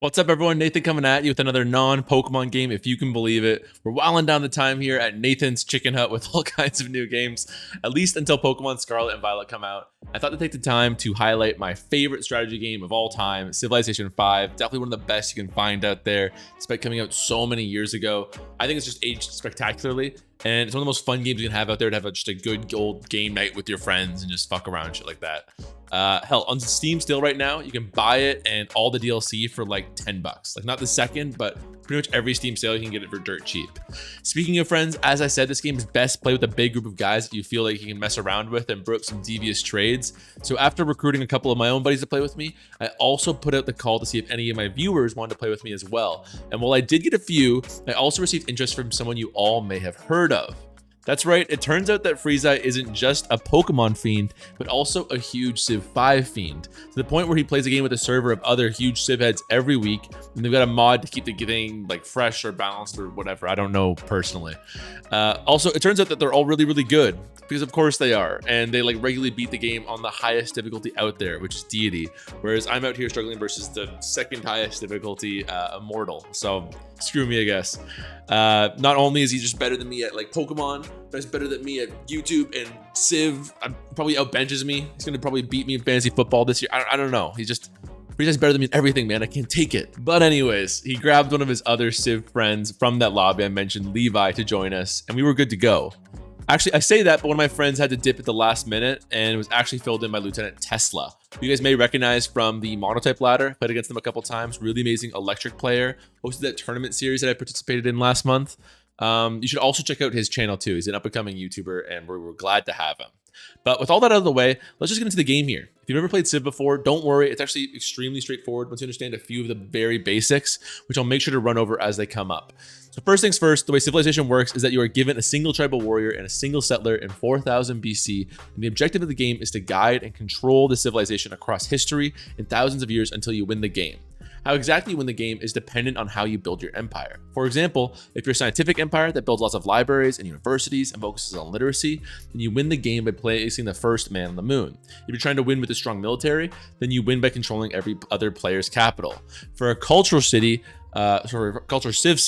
What's up, everyone? Nathan coming at you with another non-Pokemon game, if you can believe it. We're wilding down the time here at Nathan's Chicken Hut with all kinds of new games, at least until Pokemon Scarlet and Violet come out. I thought to take the time to highlight my favorite strategy game of all time, Civilization 5. Definitely one of the best you can find out there, despite coming out so many years ago. I think it's just aged spectacularly, and it's one of the most fun games you can have out there to have just a good old game night with your friends and just fuck around and shit like that. Hell, on Steam still right now, you can buy it and all the DLC for like $10. Like not the second, but pretty much every Steam sale you can get it for dirt cheap. Speaking of friends, as I said, this game is best played with a big group of guys that you feel like you can mess around with and broke some devious trades. So after recruiting a couple of my own buddies to play with me, I also put out the call to see if any of my viewers wanted to play with me as well. And while I did get a few, I also received interest from someone you all may have heard of. That's right, it turns out that Freezai isn't just a Pokemon fiend, but also a huge Civ 5 fiend, to the point where he plays a game with a server of other huge Civ heads every week, and they've got a mod to keep the thing like fresh or balanced or whatever. I don't know personally. Also, it turns out that they're all really good, because of course they are, and they like regularly beat the game on the highest difficulty out there, which is Deity, whereas I'm out here struggling versus the second highest difficulty, Immortal. So screw me, I guess. Not only is he just better than me at like Pokemon, but he's better than me at YouTube and Civ. Probably outbenches me. He's gonna probably beat me in fantasy football this year. I don't know. He's better than me in everything, man. I can't take it. But anyways, he grabbed one of his other Civ friends from that lobby I mentioned, Levi, to join us, and we were good to go. Actually, I say that, but one of my friends had to dip at the last minute and was actually filled in by Lieutenant Tesla, who you guys may recognize from the Monotype ladder. Played against them a couple times. Really amazing electric player. Hosted that tournament series that I participated in last month. You should also check out his channel too. He's an up-and-coming YouTuber, and we're glad to have him. But with all that out of the way, let's just get into the game here. If you've never played Civ before, don't worry. It's actually extremely straightforward once you understand a few of the very basics, which I'll make sure to run over as they come up. So first things first, the way Civilization works is that you are given a single tribal warrior and a single settler in 4000 BC, and the objective of the game is to guide and control the civilization across history in thousands of years until you win the game. How exactly you win the game is dependent on how you build your empire. For example, if you're a scientific empire that builds lots of libraries and universities and focuses on literacy, then you win the game by placing the first man on the moon. If you're trying to win with a strong military, then you win by controlling every other player's capital. For a cultural city, culture civ,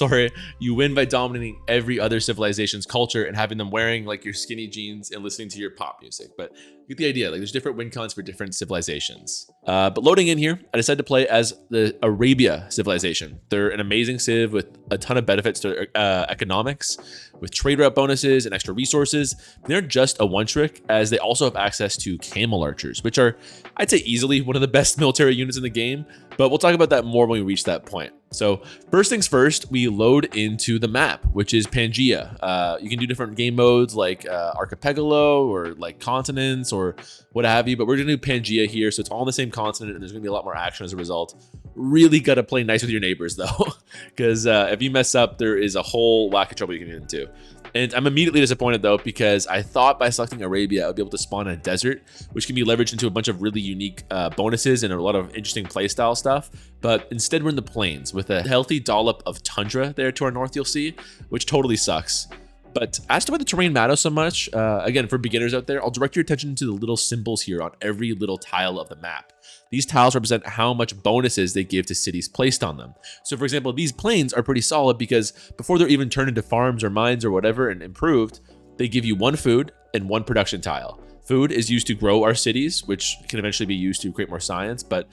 you win by dominating every other civilization's culture and having them wearing like your skinny jeans and listening to your pop music. But you get the idea, like there's different win cons for different civilizations. But loading in here, I decided to play as the Arabia civilization. They're an amazing civ with a ton of benefits to economics, with trade route bonuses and extra resources. They're just a one trick, as they also have access to camel archers, which are, I'd say, easily one of the best military units in the game, but we'll talk about that more when we reach that point. So first things first, we load into the map, which is Pangea. You can do different game modes like Archipelago or like continents or what have you, but we're gonna do Pangea here, so it's all on the same continent and there's gonna be a lot more action as a result. Really gotta play nice with your neighbors though, because if you mess up, there is a whole whack of trouble you can get into. And I'm immediately disappointed though, because I thought by selecting Arabia, I would be able to spawn in a desert, which can be leveraged into a bunch of really unique bonuses and a lot of interesting playstyle stuff. But instead we're in the plains with a healthy dollop of tundra there to our north, you'll see, which totally sucks. But as to why the terrain matters so much, again, for beginners out there, I'll direct your attention to the little symbols here on every little tile of the map. These tiles represent how much bonuses they give to cities placed on them. So for example, these plains are pretty solid because before they're even turned into farms or mines or whatever and improved, they give you one food and one production tile. Food is used to grow our cities, which can eventually be used to create more science, but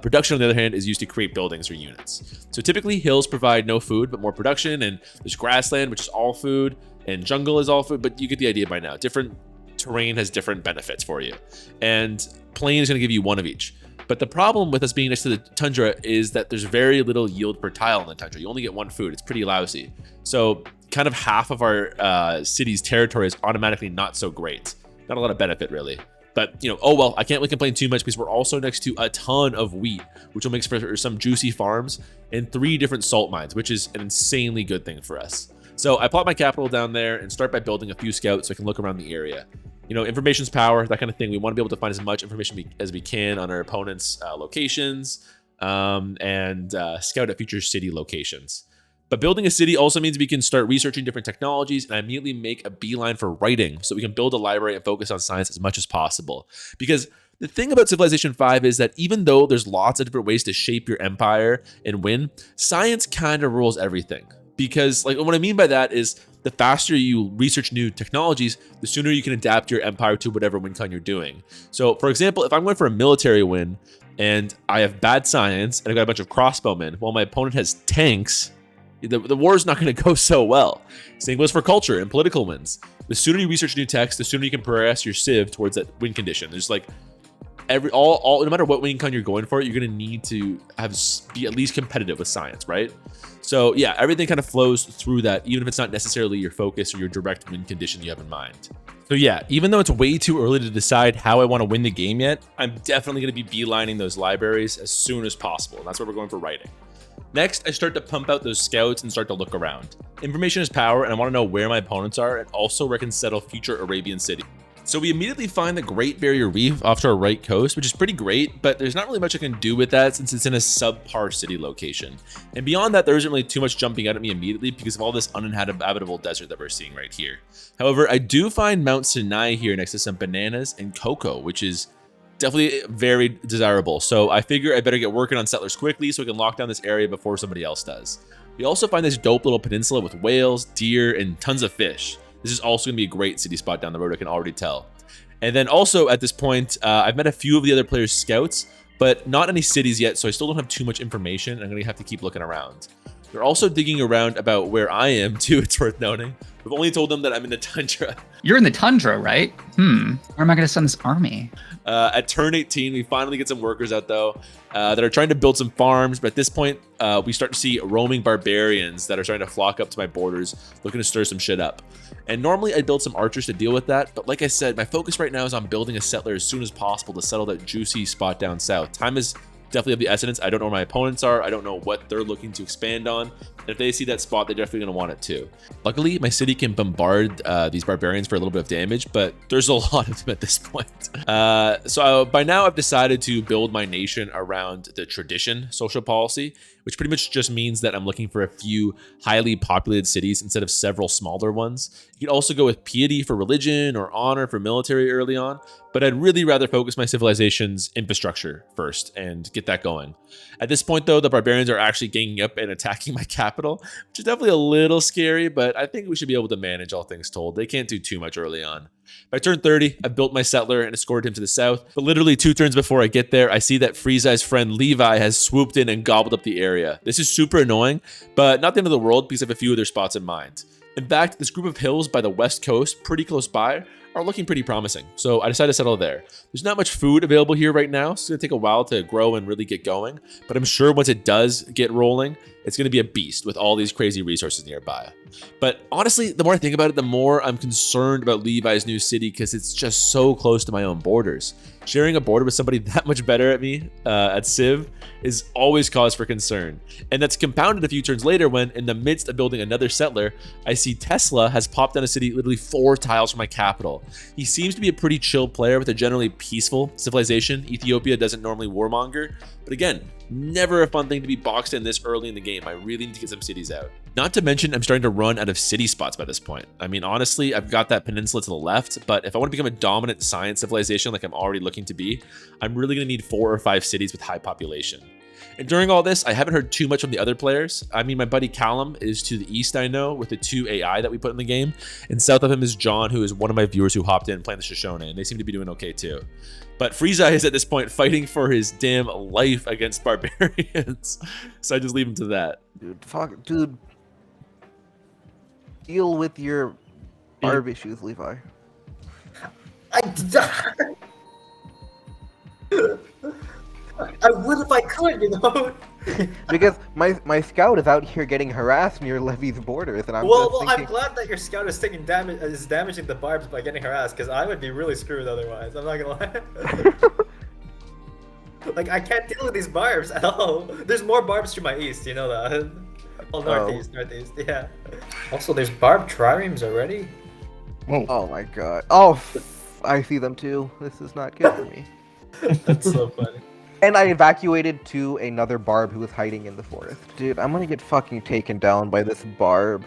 production, on the other hand, is used to create buildings or units. So typically, hills provide no food, but more production, and there's grassland, which is all food, and jungle is all food, but you get the idea by now. Different terrain has different benefits for you, and plain is going to give you one of each. But the problem with us being next to the tundra is that there's very little yield per tile in the tundra. You only get one food. It's pretty lousy. So kind of half of our city's territory is automatically not so great. Not a lot of benefit, really. But, you know, oh well, I can't really complain too much because we're also next to a ton of wheat, which will make for some juicy farms and 3 different salt mines, which is an insanely good thing for us. So I plot my capital down there and start by building a few scouts so I can look around the area. You know, information's power, that kind of thing. We want to be able to find as much information as we can on our opponent's locations and scout at future city locations. But building a city also means we can start researching different technologies, and I immediately make a beeline for writing so we can build a library and focus on science as much as possible. Because The thing about Civilization 5 is that even though there's lots of different ways to shape your empire and win, science kind of rules everything. Because like what I mean by that is the faster you research new technologies, the sooner you can adapt your empire to whatever win con you're doing. So for example, if I'm going for a military win and I have bad science and I've got a bunch of crossbowmen while my opponent has tanks, the war is not going to go so well. Same goes for culture and political wins. The sooner you research new text, the sooner you can progress your civ towards that win condition. There's like no matter what win con you're going for, you're going to need to be at least competitive with science, right? So yeah, everything kind of flows through that, even if it's not necessarily your focus or your direct win condition you have in mind. So yeah, even though it's way too early to decide how I want to win the game yet, I'm definitely going to be beelining those libraries as soon as possible. And that's what we're going for writing. Next, I start to pump out those scouts and start to look around. Information is power, and I want to know where my opponents are and also where I can settle future Arabian cities. So we immediately find the Great Barrier Reef off to our right coast, which is pretty great, but there's not really much I can do with that since it's in a subpar city location. And beyond that, there isn't really too much jumping out at me immediately because of all this uninhabitable desert that we're seeing right here. However, I do find Mount Sinai here next to some bananas and cocoa, which is definitely very desirable. So I figure I better get working on settlers quickly so we can lock down this area before somebody else does. We also find this dope little peninsula with whales, deer, and tons of fish. This is also going to be a great city spot down the road, I can already tell. And then also at this point, I've met a few of the other players' scouts, but not any cities yet, so I still don't have too much information. I'm going to have to keep looking around. They're also digging around about where I am, too, it's worth noting. We've only told them that I'm in the tundra. You're in the tundra, right? Where am I going to send this army? At turn 18, we finally get some workers out, though, that are trying to build some farms. But at this point, we start to see roaming barbarians that are starting to flock up to my borders, looking to stir some shit up. And normally I'd build some archers to deal with that. But like I said, my focus right now is on building a settler as soon as possible to settle that juicy spot down south. Time is definitely of the essence. I don't know where my opponents are. I don't know what they're looking to expand on. And if they see that spot, they're definitely going to want it too. Luckily, my city can bombard these barbarians for a little bit of damage, but there's a lot of them at this point. So by now, I've decided to build my nation around the tradition social policy, which pretty much just means that I'm looking for a few highly populated cities instead of several smaller ones. You can also go with piety for religion or honor for military early on, but I'd really rather focus my civilization's infrastructure first and get that going. At this point, though, the barbarians are actually ganging up and attacking my capital, which is definitely a little scary, but I think we should be able to manage, all things told. They can't do too much early on. By turn 30, I've built my settler and escorted him to the south, but literally 2 turns before I get there, I see that Freezai's friend Levi has swooped in and gobbled up the area. This is super annoying, but not the end of the world because I have a few other spots in mind. In fact, this group of hills by the west coast, pretty close by, are looking pretty promising, so I decided to settle there. There's not much food available here right now, so it's going to take a while to grow and really get going, but I'm sure once it does get rolling, it's going to be a beast with all these crazy resources nearby. But honestly, the more I think about it, the more I'm concerned about Levi's new city because it's just so close to my own borders. Sharing a border with somebody that much better at me at Civ is always cause for concern. And that's compounded a few turns later when, in the midst of building another settler, I see Tesla has popped down a city literally 4 tiles from my capital. He seems to be a pretty chill player with a generally peaceful civilization. Ethiopia doesn't normally warmonger, but again, never a fun thing to be boxed in this early in the game. I really need to get some cities out. Not to mention, I'm starting to run out of city spots by this point. I mean, honestly, I've got that peninsula to the left, but if I want to become a dominant science civilization like I'm already looking to be, I'm really going to need 4 or 5 cities with high population. And during all this, I haven't heard too much from the other players. I mean, my buddy Callum is to the east, I know, with the 2 AI that we put in the game. And south of him is John, who is one of my viewers who hopped in playing the Shoshone, and they seem to be doing okay too. But Freezai is at this point fighting for his damn life against barbarians. So I just leave him to that. Dude. Deal with your barb issues, Levi. I would if I could, you know. Because my scout is out here getting harassed near Levy's borders, and I'm I'm glad that your scout is taking damage, is damaging the barbs by getting harassed, because I would be really screwed otherwise. I'm not gonna lie. Like, I can't deal with these barbs at all. There's more barbs to my east, you know that. Well, northeast, yeah. Also, there's barb triremes already. Whoa. Oh my god. Oh, I see them too. This is not good for me. That's so funny. And I evacuated to another barb who was hiding in the forest. Dude, I'm gonna get fucking taken down by this barb.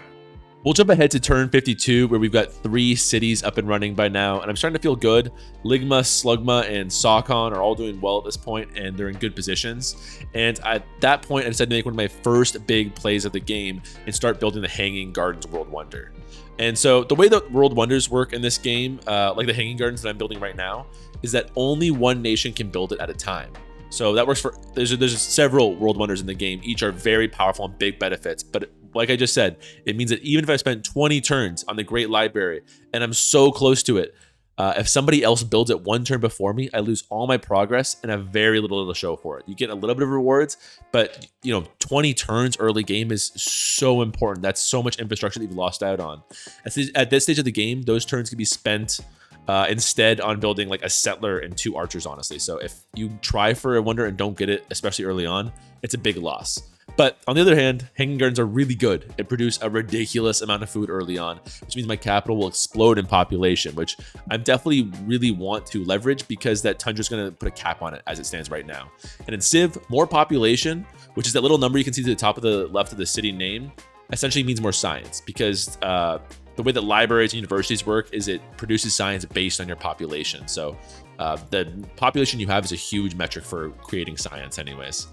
We'll jump ahead to turn 52, where we've got 3 cities up and running by now, and I'm starting to feel good. Ligma, Slugma, and Saucon are all doing well at this point, and they're in good positions. And at that point, I decided to make one of my first big plays of the game and start building the Hanging Gardens World Wonder. And so the way that World Wonders work in this game, like the Hanging Gardens that I'm building right now, is that only one nation can build it at a time. So that works for, there's several World Wonders in the game. Each are very powerful and big benefits, but like I just said, it means that even if I spend 20 turns on the Great Library and I'm so close to it, if somebody else builds it one turn before me, I lose all my progress and have very little to show for it. You get a little bit of rewards, but 20 turns early game is so important. That's so much infrastructure that you've lost out on. At this stage of the game, those turns can be spent instead on building like a settler and 2 archers, honestly. So if you try for a wonder and don't get it, especially early on, it's a big loss. But on the other hand, Hanging Gardens are really good. It produce a ridiculous amount of food early on, which means my capital will explode in population, which I definitely really want to leverage because that tundra is going to put a cap on it as it stands right now. And in Civ, more population, which is that little number you can see to the top of the left of the city name, essentially means more science, because the way that libraries and universities work is it produces science based on your population. So the population you have is a huge metric for creating science anyways.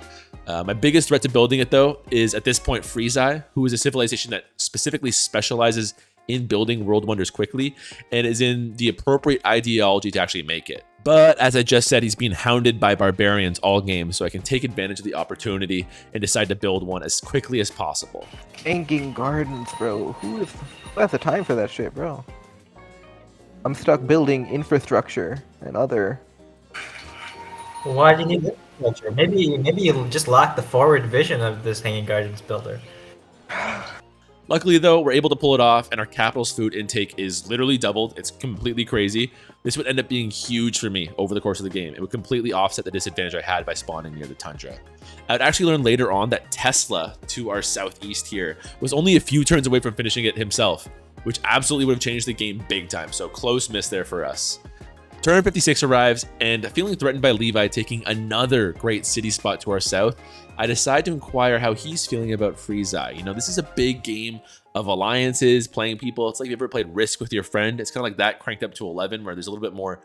My biggest threat to building it, though, is at this point Freezai, who is a civilization that specifically specializes in building world wonders quickly and is in the appropriate ideology to actually make it. But as I just said, he's being hounded by barbarians all game, so I can take advantage of the opportunity and decide to build one as quickly as possible. Hanging Gardens, bro. Who has the time for that shit, bro? I'm stuck building infrastructure and other. Why do you need infrastructure? Maybe you just lack the forward vision of this Hanging Gardens builder. Luckily, though, we're able to pull it off, and our capital's food intake is literally doubled. It's completely crazy. This would end up being huge for me over the course of the game. It would completely offset the disadvantage I had by spawning near the tundra. I would actually learn later on that Tesla, to our southeast here, was only a few turns away from finishing it himself, which absolutely would have changed the game big time, so close miss there for us. Turn 56 arrives, and feeling threatened by Levi taking another great city spot to our south, I decide to inquire how he's feeling about Freezai. This is a big game of alliances, playing people. It's like you ever played Risk with your friend. It's kind of like that cranked up to 11, where there's a little bit more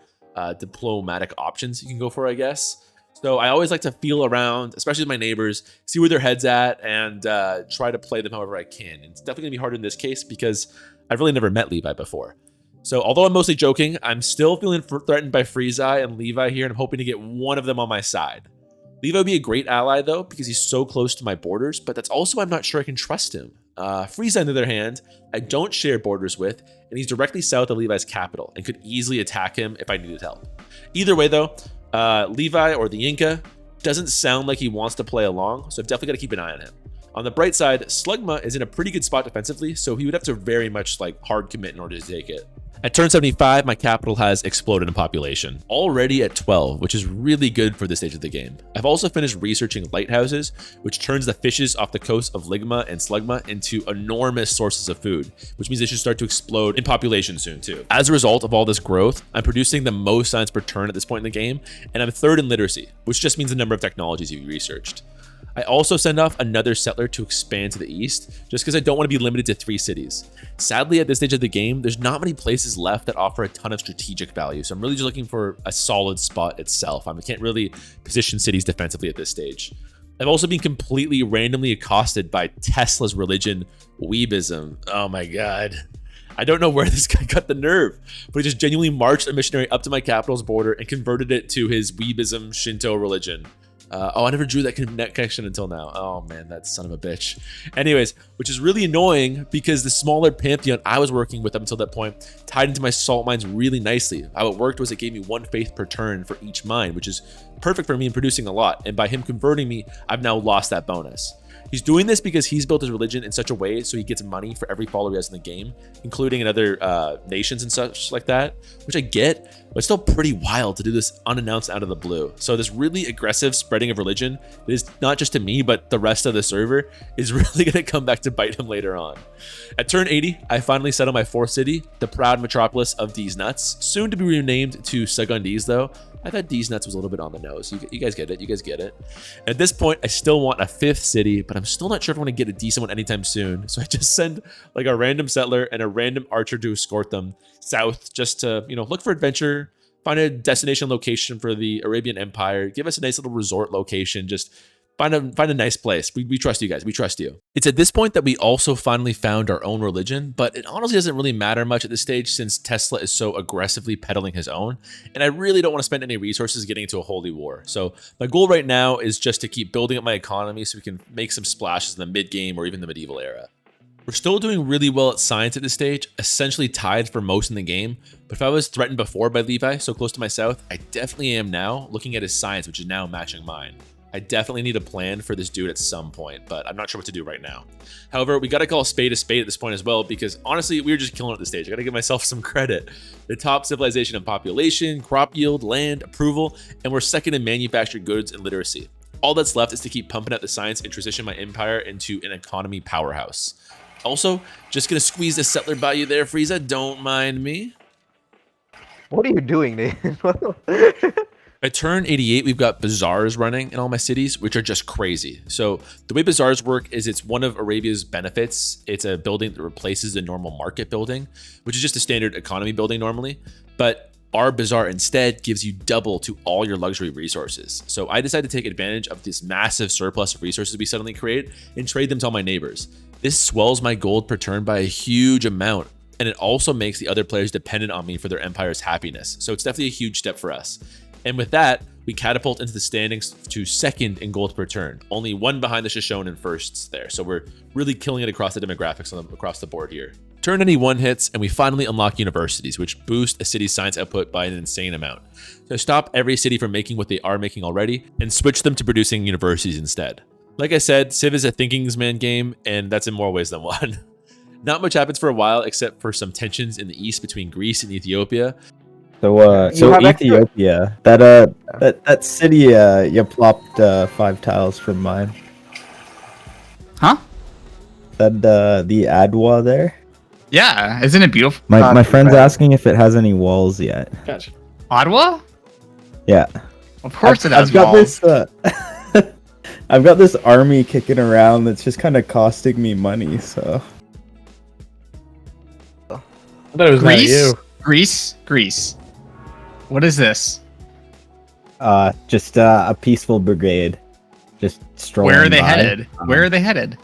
diplomatic options you can go for, I guess. So I always like to feel around, especially with my neighbors, see where their head's at, and try to play them however I can. And it's definitely going to be hard in this case because I've really never met Levi before. So although I'm mostly joking, I'm still feeling threatened by Freezai and Levi here, and I'm hoping to get one of them on my side. Levi would be a great ally, though, because he's so close to my borders, but that's also why I'm not sure I can trust him. Freezai, on the other hand, I don't share borders with, and he's directly south of Levi's capital and could easily attack him if I needed help. Either way, though, Levi, or the Inca, doesn't sound like he wants to play along, so I've definitely got to keep an eye on him. On the bright side, Slugma is in a pretty good spot defensively, so he would have to very much hard commit in order to take it. At turn 75, my capital has exploded in population, already at 12, which is really good for this stage of the game. I've also finished researching lighthouses, which turns the fishes off the coast of Ligma and Slugma into enormous sources of food, which means they should start to explode in population soon too. As a result of all this growth, I'm producing the most science per turn at this point in the game, and I'm 3rd in literacy, which just means the number of technologies you've researched. I also send off another settler to expand to the east, just because I don't want to be limited to 3 cities. Sadly, at this stage of the game, there's not many places left that offer a ton of strategic value, so I'm really just looking for a solid spot itself. I can't really position cities defensively at this stage. I've also been completely randomly accosted by Tesla's religion, Weebism. Oh my god. I don't know where this guy got the nerve, but he just genuinely marched a missionary up to my capital's border and converted it to his Weebism Shinto religion. I never drew that connection until now. Oh man, that son of a bitch. Anyways, which is really annoying because the smaller pantheon I was working with up until that point tied into my salt mines really nicely. How it worked was it gave me 1 faith per turn for each mine, which is perfect for me in producing a lot. And by him converting me, I've now lost that bonus. He's doing this because he's built his religion in such a way so he gets money for every follower he has in the game, including in other nations and such like that, which I get, but it's still pretty wild to do this unannounced out of the blue. So this really aggressive spreading of religion that is not just to me, but the rest of the server is really going to come back to bite him later on. At turn 80, I finally settle my 4th city, the proud metropolis of these nuts, soon to be renamed to Sagundis though, I thought D's Nuts was a little bit on the nose. You guys get it. You guys get it. At this point, I still want a 5th city, but I'm still not sure if I'm going to get a decent one anytime soon. So I just send like a random settler and a random archer to escort them south just to, look for adventure, find a destination location for the Arabian Empire, give us a nice little resort location, just find a nice place. We trust you guys. We trust you. It's at this point that we also finally found our own religion, but it honestly doesn't really matter much at this stage since Tesla is so aggressively peddling his own, and I really don't want to spend any resources getting into a holy war. So my goal right now is just to keep building up my economy so we can make some splashes in the mid-game or even the medieval era. We're still doing really well at science at this stage, essentially tied for most in the game, but if I was threatened before by Levi so close to my south, I definitely am now, looking at his science, which is now matching mine. I definitely need a plan for this dude at some point, but I'm not sure what to do right now. However, we got to call a spade at this point as well, because honestly, we were just killing it at this stage. I got to give myself some credit. The top civilization in population, crop yield, land, approval, and we're second in manufactured goods and literacy. All that's left is to keep pumping out the science and transition my empire into an economy powerhouse. Also, just going to squeeze the settler by you there, Freeza. Don't mind me. What are you doing, Nathan? By turn 88, we've got bazaars running in all my cities, which are just crazy. So the way bazaars work is it's one of Arabia's benefits. It's a building that replaces the normal market building, which is just a standard economy building normally. But our bazaar instead gives you double to all your luxury resources. So I decided to take advantage of this massive surplus of resources we suddenly create and trade them to all my neighbors. This swells my gold per turn by a huge amount, and it also makes the other players dependent on me for their empire's happiness. So it's definitely a huge step for us. And with that, we catapult into the standings to second in gold per turn, only one behind the Shoshone firsts there. So we're really killing it across the demographics across the board here. Turn 91 hits, and we finally unlock universities, which boost a city's science output by an insane amount. So stop every city from making what they are making already, and switch them to producing universities instead. Like I said, Civ is a thinking's man game, and that's in more ways than one. Not much happens for a while, except for some tensions in the east between Greece and Ethiopia. So Ethiopia, that city, you plopped 5 tiles from mine. Huh? That the Adwa there. Yeah, isn't it beautiful? My friend's asking if it has any walls yet. Gotcha. Ottawa? Yeah. Of course it has I've got walls. this. I've got this army kicking around that's just kind of costing me money. So. I thought it was not you. Greece. What is this? Just a peaceful brigade. Just strolling. Where are they by. headed? Where are they headed?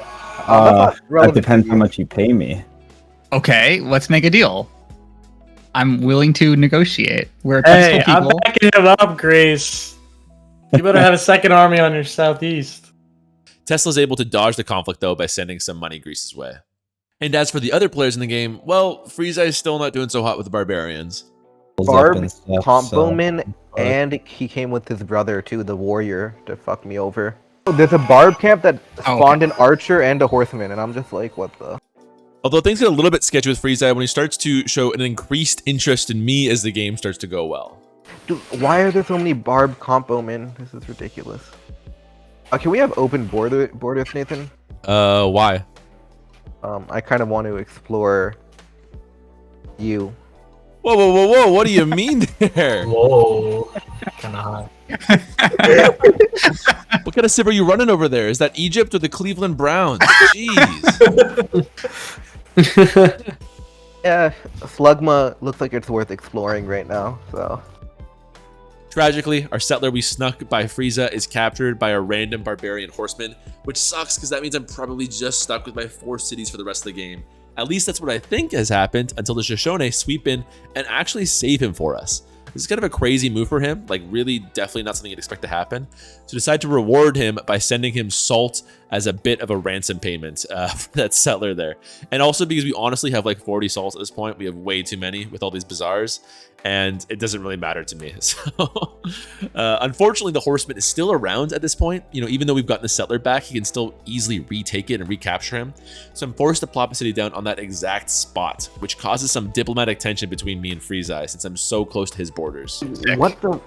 That depends how much you pay me. Okay, let's make a deal. I'm willing to negotiate. We're Hey, peaceful I'm people. backing him up, Grace. You better have a second army on your southeast. Tesla's able to dodge the conflict, though, by sending some money Greece's way. And as for the other players in the game, well, Freezai is still not doing so hot with the barbarians. Barb, And stuff, Comboman, and he came with his brother too, the warrior, to fuck me over. There's a Barb camp that spawned an archer and a horseman, and I'm just like, what the? Although things get a little bit sketchy with Freezai when he starts to show an increased interest in me as the game starts to go well. Dude, why are there so many Barb Combomen? This is ridiculous. Can we have open borders, Nathan? Why? I kind of want to explore you. Whoa, what do you mean there? Whoa. Kind of hot. What kind of civ are you running over there? Is that Egypt or the Cleveland Browns? Jeez. Yeah, Slugma looks like it's worth exploring right now, so. Tragically, our settler we snuck by Frieza is captured by a random barbarian horseman, which sucks because that means I'm probably just stuck with my 4 cities for the rest of the game. At least that's what I think has happened until the Shoshone sweep in and actually save him for us. This is kind of a crazy move for him, like really definitely not something you'd expect to happen. So decide to reward him by sending him salt as a bit of a ransom payment for that settler there. And also because we honestly have like 40 salts at this point, we have way too many with all these bazaars, and it doesn't really matter to me. So unfortunately, the horseman is still around at this point. You know, even though we've gotten the settler back, he can still easily retake it and recapture him. So I'm forced to plop a city down on that exact spot, which causes some diplomatic tension between me and Freezai since I'm so close to his borders. What the?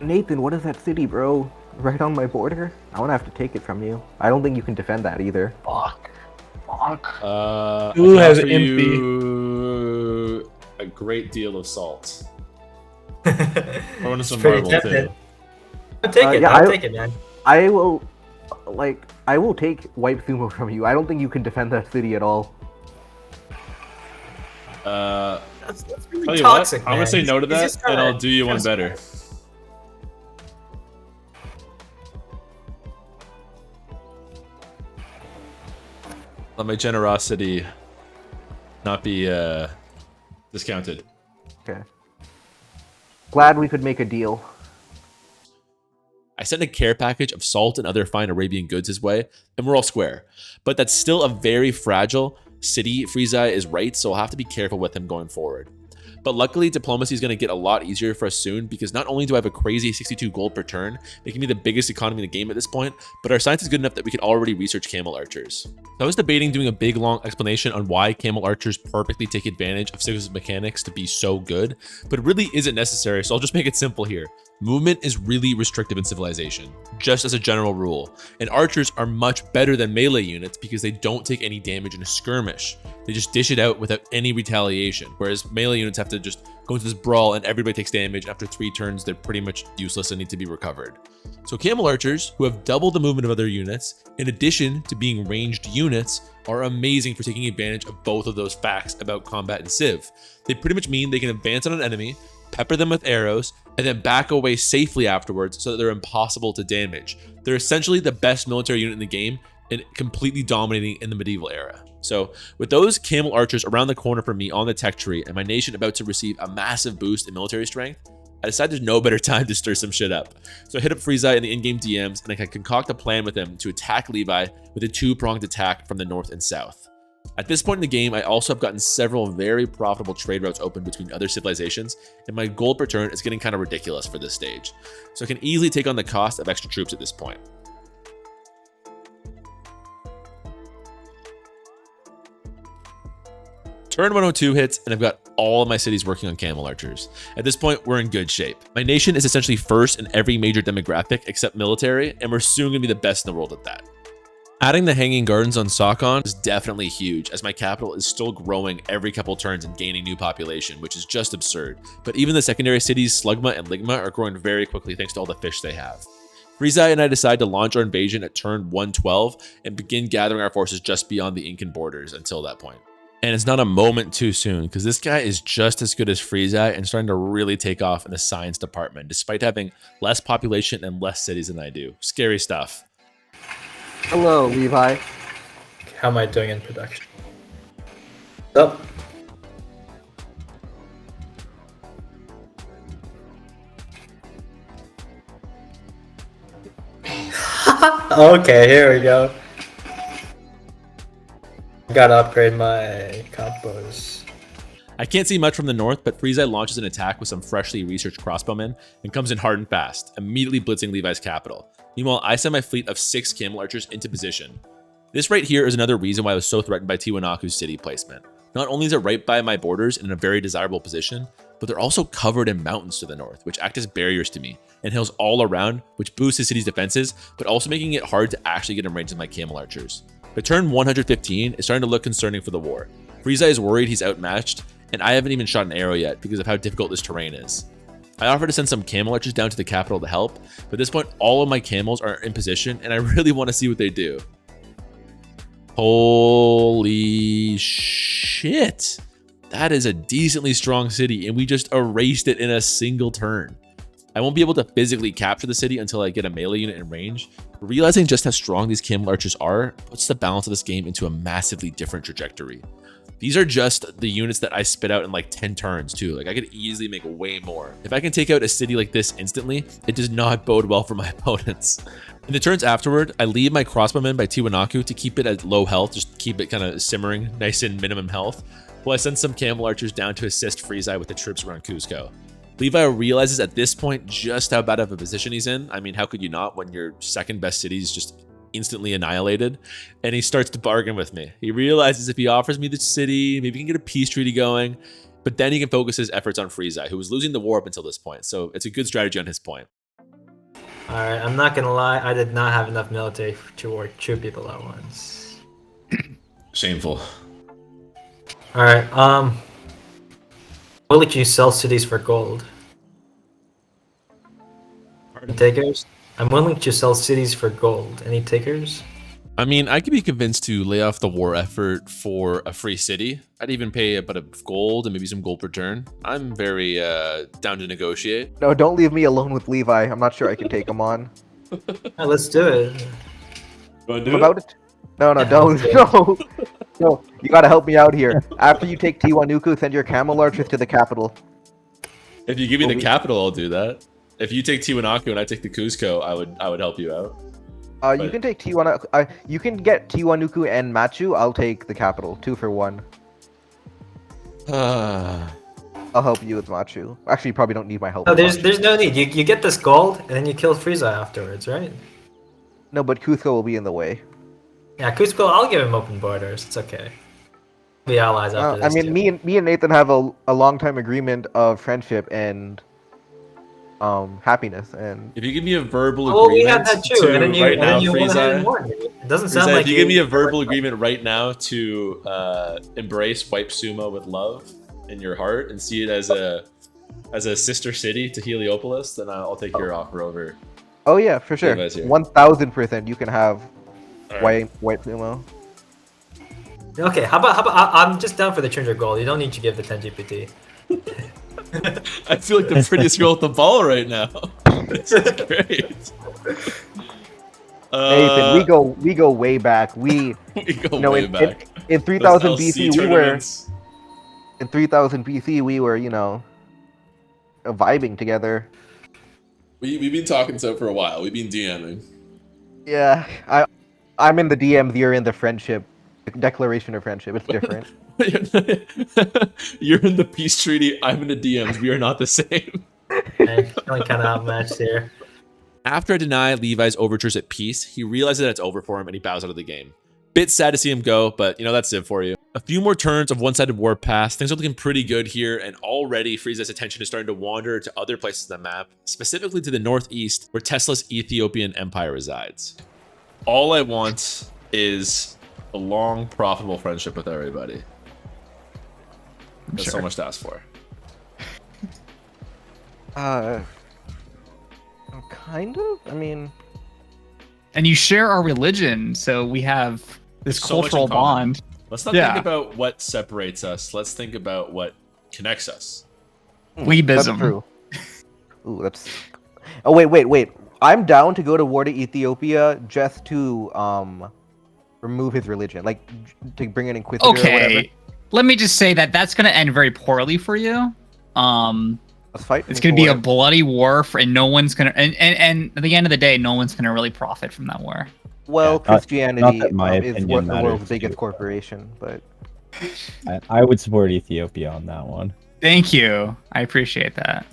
Nathan, what is that city, bro? Right on my border? I want to have to take it from you. I don't think you can defend that either. Fuck. Who has offer empty? you a great deal of salt. I want It's some pretty marble tempting. too. I'll take it. yeah, I'll take it, man. I will, I will take White Sumo from you. I don't think you can defend that city at all. That's really Tell you toxic, what, I'm gonna say man. no to He's that, just and trying I'll do you one better. Let my generosity not be discounted. Okay. Glad we could make a deal. I sent a care package of salt and other fine Arabian goods his way, and we're all square. But that's still a very fragile city. Freezai is right, so I'll have to be careful with him going forward. But luckily, diplomacy is going to get a lot easier for us soon, because not only do I have a crazy 62 gold per turn, making me the biggest economy in the game at this point, but our science is good enough that we can already research camel archers. So I was debating doing a big long explanation on why camel archers perfectly take advantage of Sigma's mechanics to be so good, but it really isn't necessary, so I'll just make it simple here. Movement is really restrictive in Civilization, just as a general rule, and archers are much better than melee units because they don't take any damage in a skirmish. They just dish it out without any retaliation, whereas melee units have to just go into this brawl and everybody takes damage. After 3 turns, they're pretty much useless and need to be recovered. So camel archers, who have double the movement of other units, in addition to being ranged units, are amazing for taking advantage of both of those facts about combat in Civ. They pretty much mean they can advance on an enemy, pepper them with arrows, and then back away safely afterwards so that they're impossible to damage. They're essentially the best military unit in the game and completely dominating in the medieval era. So with those camel archers around the corner from me on the tech tree and my nation about to receive a massive boost in military strength, I decided there's no better time to stir some shit up. So I hit up Freezai in the in-game DMs and I can concoct a plan with him to attack Levi with a 2-pronged attack from the north and south. At this point in the game, I also have gotten several very profitable trade routes open between other civilizations, and my gold per turn is getting kind of ridiculous for this stage. So I can easily take on the cost of extra troops at this point. Turn 102 hits, and I've got all of my cities working on camel archers. At this point, we're in good shape. My nation is essentially first in every major demographic except military, and we're soon going to be the best in the world at that. Adding the Hanging Gardens on Sakon is definitely huge, as my capital is still growing every couple turns and gaining new population, which is just absurd. But even the secondary cities Slugma and Ligma are growing very quickly thanks to all the fish they have. Freezai and I decide to launch our invasion at turn 112 and begin gathering our forces just beyond the Incan borders until that point. And it's not a moment too soon, because this guy is just as good as Freezai and starting to really take off in the science department, despite having less population and less cities than I do. Scary stuff. Hello, Levi. How am I doing in production? Up. Okay, here we go. Gotta upgrade my combos. I can't see much from the north, but Freezai launches an attack with some freshly researched crossbowmen and comes in hard and fast, immediately blitzing Levi's capital. Meanwhile, I send my fleet of 6 camel archers into position. This right here is another reason why I was so threatened by Tiwanaku's city placement. Not only is it right by my borders and in a very desirable position, but they're also covered in mountains to the north, which act as barriers to me, and hills all around, which boost the city's defenses, but also making it hard to actually get in range of my camel archers. But turn 115 is starting to look concerning for the war. Freezai is worried he's outmatched, and I haven't even shot an arrow yet because of how difficult this terrain is. I offer to send some camel archers down to the capital to help, but at this point all of my camels are in position and I really want to see what they do. Holy shit. That is a decently strong city and we just erased it in a single turn. I won't be able to physically capture the city until I get a melee unit in range. Realizing just how strong these camel archers are puts the balance of this game into a massively different trajectory. These are just the units that I spit out in like 10 turns too. Like I could easily make way more. If I can take out a city like this instantly, it does not bode well for my opponents. In the turns afterward, I leave my crossbowmen by Tiwanaku to keep it at low health, just keep it kind of simmering, nice and minimum health, while I send some camel archers down to assist Freezai with the troops around Cusco. Levi realizes at this point just how bad of a position he's in. I mean, how could you not when your second best city is just instantly annihilated? And he starts to bargain with me. He realizes if he offers me the city, maybe he can get a peace treaty going, but then he can focus his efforts on Freezai, who was losing the war up until this point. So it's a good strategy on his point. Alright, I'm not gonna lie, I did not have enough military to war 2 people at once. Shameful. Alright, will let you sell cities for gold. Any takers? I'm willing to sell cities for gold. Any takers? I mean, I could be convinced to lay off the war effort for a free city. I'd even pay a bit of gold and maybe some gold per turn. I'm very down to negotiate. No, don't leave me alone with Levi. I'm not sure I can take him on. Alright, let's do it. You want to I'm do about it? No, Yeah, don't. let's No. No, you gotta help me out here. After you take Tiwanuku, send your camel archers to the capital. If you give me the capital, I'll do that. If you take Tiwanaku and I take the Cusco, I would help you out. You But- can take Tiwanaku. You can get Tiwanuku and Machu. I'll take the capital. 2 for 1. Ah. I'll help you with Machu. Actually, you probably don't need my help. No, with Machu. there's no need. You get this gold, and then you kill Freezai afterwards, right? No, but Cusco will be in the way. Yeah, Cusco, I'll give him open borders. It's okay. Be allies after I this. mean, too. me and Nathan have a long time agreement of friendship and happiness, and If you give me a verbal Oh, we agreement had that too, to and then you, right and now, then you went ahead and Freezai, won. It doesn't sound Freezai, like if you give me a verbal agreement right now to embrace Wipe Sumo with love in your heart and see it as a sister city to Heliopolis, then I'll take your offer over. oh yeah, for sure, Levi's here. 1000% you can have All right. white sumo. Okay, how about I'm just down for the 200 gold. You don't need to give the 10 GPT. I feel like the prettiest girl with the ball right now. This is great. Nathan, we go way back. We we go you know, way back. in Those 3000 LC BC we were tournaments. in 3000 BC we were vibing together. We've been talking so for a while. We've been DMing. Yeah, I'm in the DMs. You're in the friendship declaration of friendship. It's different. You're in the peace treaty. I'm in the DMs. We are not the same. Okay, feeling kind of outmatched here. After I deny Levi's overtures at peace, he realizes that it's over for him and he bows out of the game. Bit sad to see him go, but that's it for you. A few more turns of one-sided war pass. Things are looking pretty good here, and already Freezai's attention is starting to wander to other places on the map, specifically to the northeast, where Tesla's Ethiopian empire resides. All I want is a long, profitable friendship with everybody. That's so much to ask for. Kind of. I mean, And you share our religion, so we have this So much in cultural common. bond. Let's not Yeah. think about what separates us. Let's think about what connects us. that's Weebism. true. Ooh, that's. Oh wait. I'm down to go to war to Ethiopia just to remove his religion, like to bring an inquisitor. Or whatever. Okay, let me just say that that's going to end very poorly for you. Let's fight. It's going to be a bloody war, and no one's going to. And at the end of the day, no one's going to really profit from that war. Well, Yeah, not Christianity that my is opinion the matters world's too. biggest corporation, but I would support Ethiopia on that one. Thank you. I appreciate that.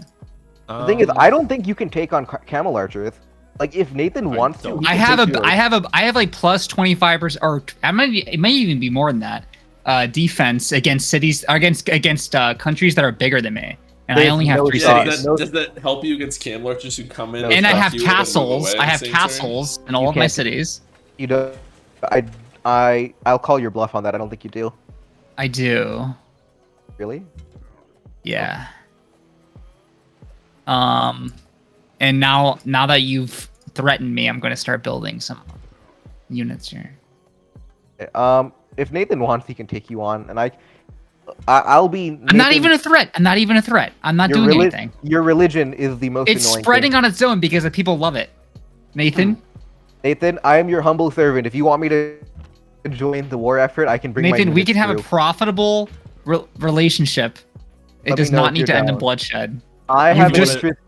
the thing is, I don't think you can take on camel archers. Like, if Nathan I wants to, don't. he I can have take I have like plus 25%, or it may even be more than that. Defense against cities, against countries that are bigger than me, and I There's only have no 3 shot. cities. No- Does that help you against camel archers who come in? And I attack have you and then move castles. away I at have the same turn? castles in all You of my can't- cities. You don't. I'll call your bluff on that. I don't think you do. I do. Really? Yeah. And now that you've threatened me, I'm going to start building some units here. If Nathan wants, he can take you on, and I'll be. I'm not even a threat. I'm not even a threat. I'm not doing anything. Your religion is the most It's annoying spreading thing. on its own because the people love it. Nathan, Nathan, I am your humble servant. If you want me to join the war effort, I can bring my Nathan, we units can have a through. profitable relationship. It Let me does know not if need you're to end in down. bloodshed. I you've have just- interest.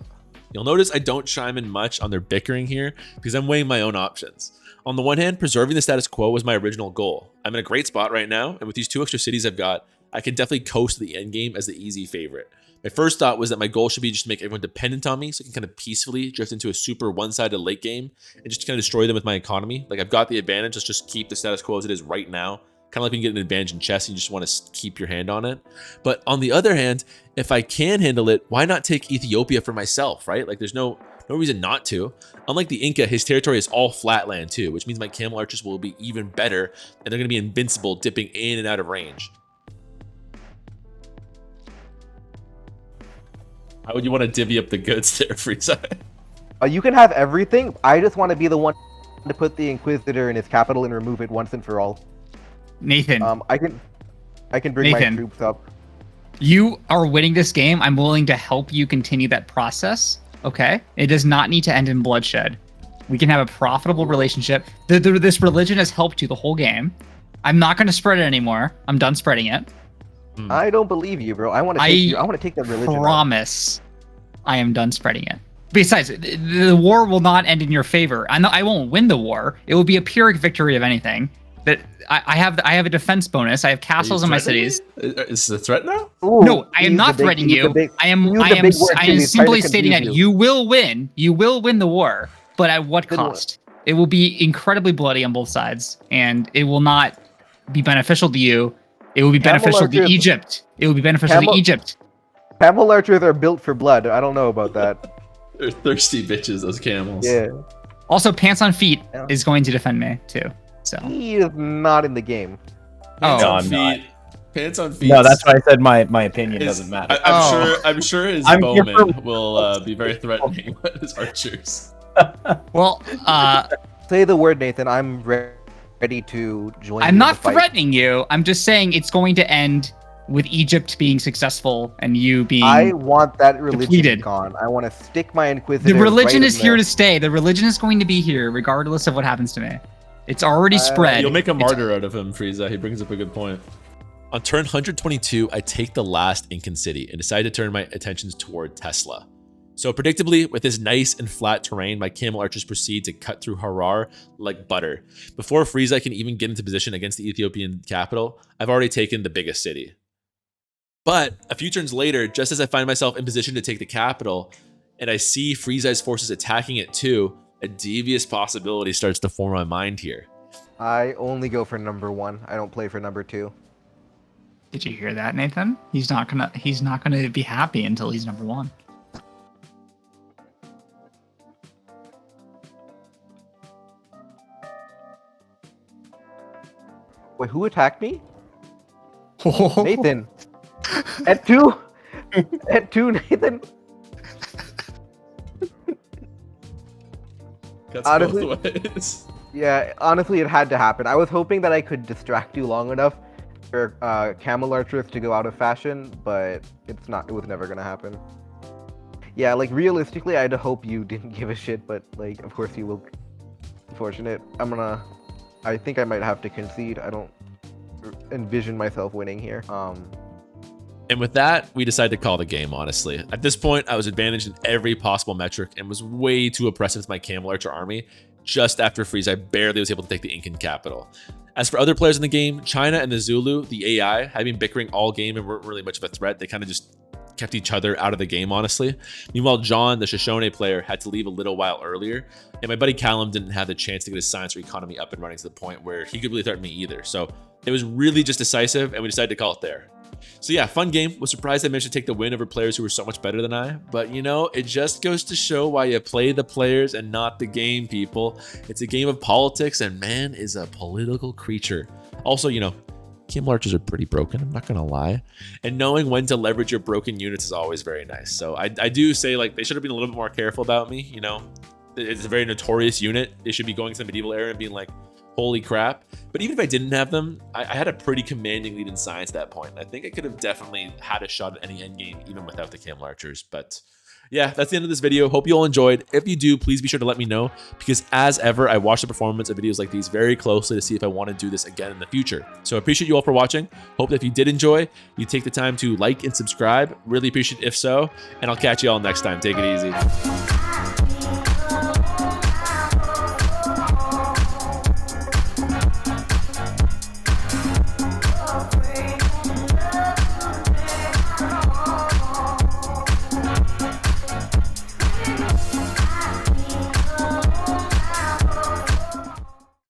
You'll notice I don't chime in much on their bickering here because I'm weighing my own options. On the one hand, preserving the status quo was my original goal. I'm in a great spot right now, and with these 2 extra cities I've got, I can definitely coast to the end game as the easy favorite. My first thought was that my goal should be just to make everyone dependent on me so I can kind of peacefully drift into a super one-sided late game and just kind of destroy them with my economy. Like, I've got the advantage, let's just keep the status quo as it is right now. Kind of like when you get an advantage in chess, you just want to keep your hand on it. But on the other hand, if I can handle it, why not take Ethiopia for myself, right? Like, there's no reason not to. Unlike the Inca, his territory is all flat land too, which means my camel archers will be even better, and they're going to be invincible, dipping in and out of range. How would you want to divvy up the goods there, Freezai? You can have everything. I just want to be the one to put the Inquisitor in his capital and remove it once and for all. Nathan, I can bring my Nathan. troops up. you are winning this game. I'm willing to help you continue that process. Okay, it does not need to end in bloodshed. We can have a profitable relationship. This religion has helped you the whole game. I'm not going to spread it anymore. I'm done spreading it. I don't believe you, bro. I want to take that religion. Promise, I am done spreading it. Besides, the war will not end in your favor. I won't win the war. It will be a Pyrrhic victory of anything. That I have a defense bonus. I have castles in my cities. Is this a threat now? Ooh, No, I am not threatening you. I am simply stating that you will win. You will win the war, but at what cost? It will be incredibly bloody on both sides, and it will not be beneficial to you. It will be beneficial to Egypt. It will be beneficial to Egypt. Camel archers are built for blood. I don't know about that. They're thirsty bitches, those camels. Yeah. Also, Pants on Feet is going to defend me too. So He is not in the game. Pants Oh, on I'm feet. Pants on feet. No, that's why I said my opinion doesn't matter. I'm sure his I'm here bowmen will be very threatening with his archers. well, Say the word, Nathan. I'm ready to join. I'm you not in the fight. threatening you. I'm just saying it's going to end with Egypt being successful and you being. I want that religion depleted. gone. I want to stick my Inquisitor. The religion right is in here there. to stay. The religion is going to be here regardless of what happens to me. It's already spread. You'll make a martyr out of him, Freezai. He brings up a good point. On turn 122, I take the last Incan city and decide to turn my attentions toward Tesla. So predictably, with this nice and flat terrain, my camel archers proceed to cut through Harar like butter. Before Freezai can even get into position against the Ethiopian capital, I've already taken the biggest city. But a few turns later, just as I find myself in position to take the capital, and I see Freezai's forces attacking it too, a devious possibility starts to form in my mind here. I only go for number 1. I don't play for number 2. Did you hear that, Nathan? He's not gonna be happy until he's number 1. Wait, who attacked me? Nathan. At 2. At 2, Nathan. Cuts Honestly- both ways. Yeah, honestly, it had to happen. I was hoping that I could distract you long enough for camel archers to go out of fashion, but it's not. It was never gonna happen. Yeah, like realistically, I'd hope you didn't give a shit, but like, of course you will. Unfortunate. I think I might have to concede. I don't envision myself winning here. And with that, we decided to call the game, honestly. At this point, I was advantaged in every possible metric and was way too oppressive to my camel archer army. Just after Freezai barely was able to take the Incan capital. As for other players in the game, China and the Zulu, the AI, had been bickering all game and weren't really much of a threat. They kind of just kept each other out of the game, honestly. Meanwhile, John, the Shoshone player, had to leave a little while earlier, and my buddy Callum didn't have the chance to get his science or economy up and running to the point where he could really threaten me either. So it was really just decisive, and we decided to call it there. So yeah, fun game. Was surprised I managed to take the win over players who were so much better than I. But you know, it just goes to show why you play the players and not the game, people. It's a game of politics, and man is a political creature. Also, you know, camel archers are pretty broken, I'm not gonna lie. And knowing when to leverage your broken units is always very nice. So I do say, like, they should have been a little bit more careful about me, you know. It's a very notorious unit. They should be going to the medieval era and being like, holy crap. But even if I didn't have them, I had a pretty commanding lead in science at that point. I think I could have definitely had a shot at any endgame even without the camel archers. But yeah, that's the end of this video. Hope you all enjoyed. If you do, please be sure to let me know, because as ever, I watch the performance of videos like these very closely to see if I want to do this again in the future. So I appreciate you all for watching. Hope that if you did enjoy, you take the time to like and subscribe. Really appreciate it if so, and I'll catch you all next time. Take it easy.